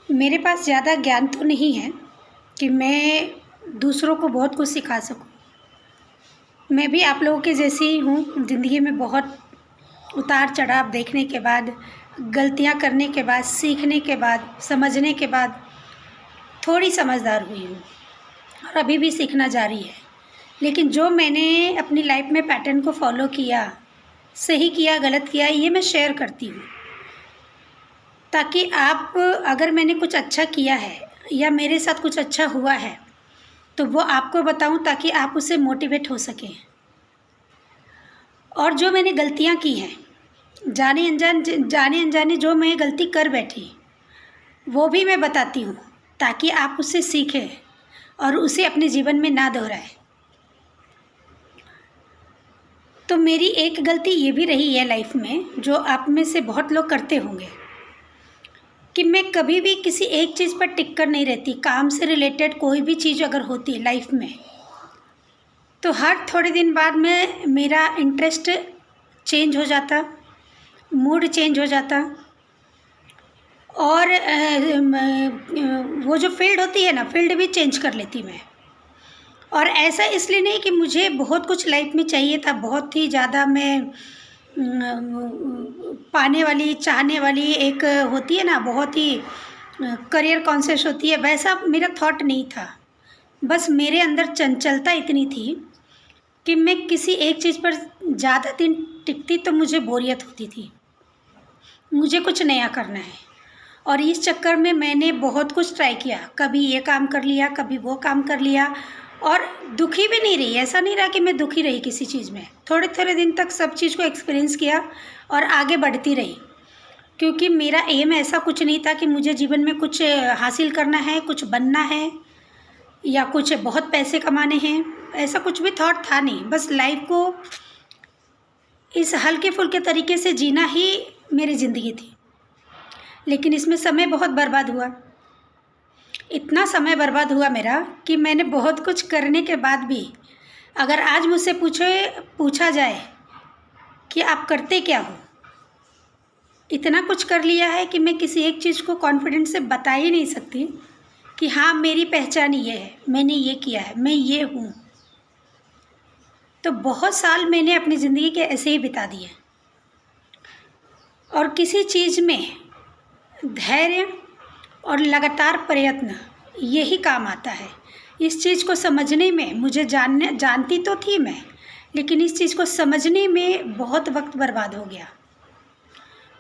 मेरे पास ज़्यादा ज्ञान तो नहीं है कि मैं दूसरों को बहुत कुछ सिखा सकूं। मैं भी आप लोगों के जैसी ही हूँ। ज़िंदगी में बहुत उतार चढ़ाव देखने के बाद, गलतियाँ करने के बाद, सीखने के बाद, समझने के बाद थोड़ी समझदार हुई हूँ और अभी भी सीखना जारी है। लेकिन जो मैंने अपनी लाइफ में पैटर्न को फॉलो किया, सही किया गलत किया, ये मैं शेयर करती हूँ ताकि आप, अगर मैंने कुछ अच्छा किया है या मेरे साथ कुछ अच्छा हुआ है तो वो आपको बताऊं ताकि आप उससे मोटिवेट हो सकें। और जो मैंने गलतियां की हैं, जाने अनजाने जो मैं गलती कर बैठी, वो भी मैं बताती हूँ ताकि आप उससे सीखें और उसे अपने जीवन में ना दोहराएं। तो मेरी एक गलती ये भी रही है लाइफ में, जो आप में से बहुत लोग करते होंगे, कि मैं कभी भी किसी एक चीज़ पर टिक कर नहीं रहती। काम से रिलेटेड कोई भी चीज़ अगर होती है लाइफ में, तो हर थोड़े दिन बाद में मेरा इंटरेस्ट चेंज हो जाता, मूड चेंज हो जाता और वो जो फील्ड होती है ना, फील्ड भी चेंज कर लेती मैं। और ऐसा इसलिए नहीं कि मुझे बहुत कुछ लाइफ में चाहिए था, बहुत ही ज़्यादा मैं पाने वाली, चाहने वाली एक होती है ना, बहुत ही करियर कॉन्शियस होती है, वैसा मेरा थॉट नहीं था। बस मेरे अंदर चंचलता इतनी थी कि मैं किसी एक चीज़ पर ज़्यादा दिन टिकती तो मुझे बोरियत होती थी। मुझे कुछ नया करना है और इस चक्कर में मैंने बहुत कुछ ट्राई किया। कभी ये काम कर लिया, कभी वो काम कर लिया और दुखी भी नहीं रही। ऐसा नहीं रहा कि मैं दुखी रही किसी चीज़ में। थोड़े थोड़े दिन तक सब चीज़ को एक्सपीरियंस किया और आगे बढ़ती रही, क्योंकि मेरा एम ऐसा कुछ नहीं था कि मुझे जीवन में कुछ हासिल करना है, कुछ बनना है या कुछ बहुत पैसे कमाने हैं। ऐसा कुछ भी थॉट था नहीं। बस लाइफ को इस हल्के फुल्के तरीके से जीना ही मेरी ज़िंदगी थी। लेकिन इसमें समय बहुत बर्बाद हुआ। इतना समय बर्बाद हुआ मेरा कि मैंने बहुत कुछ करने के बाद भी, अगर आज मुझसे पूछा जाए कि आप करते क्या हो, इतना कुछ कर लिया है कि मैं किसी एक चीज़ को कॉन्फिडेंस से बता ही नहीं सकती कि हाँ मेरी पहचान ये है, मैंने ये किया है, मैं ये हूँ। तो बहुत साल मैंने अपनी ज़िंदगी के ऐसे ही बिता दिए। और किसी चीज़ में धैर्य और लगातार प्रयत्न यही काम आता है। इस चीज़ को समझने में मुझे जानती तो थी मैं, लेकिन इस चीज़ को समझने में बहुत वक्त बर्बाद हो गया।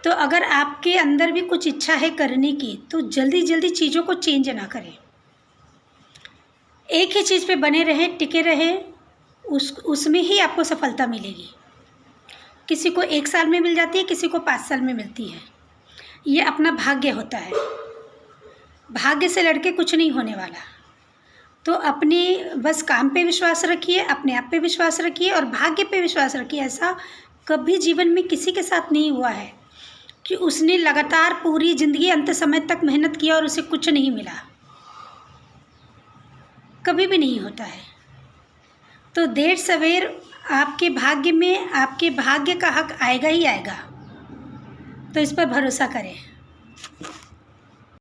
तो अगर आपके अंदर भी कुछ इच्छा है करने की, तो जल्दी जल्दी चीज़ों को चेंज ना करें। एक ही चीज़ पे बने रहें, टिके रहें, उसमें ही आपको सफलता मिलेगी। किसी को 1 साल में मिल जाती है, किसी को 5 साल में मिलती है। ये अपना भाग्य होता है। भाग्य से लड़के कुछ नहीं होने वाला। तो अपनी बस काम पे विश्वास रखिए, अपने आप पे विश्वास रखिए और भाग्य पे विश्वास रखिए। ऐसा कभी जीवन में किसी के साथ नहीं हुआ है कि उसने लगातार पूरी ज़िंदगी अंत समय तक मेहनत किया और उसे कुछ नहीं मिला। कभी भी नहीं होता है। तो देर सवेर आपके भाग्य में, आपके भाग्य का हक आएगा ही आएगा। तो इस पर भरोसा करें।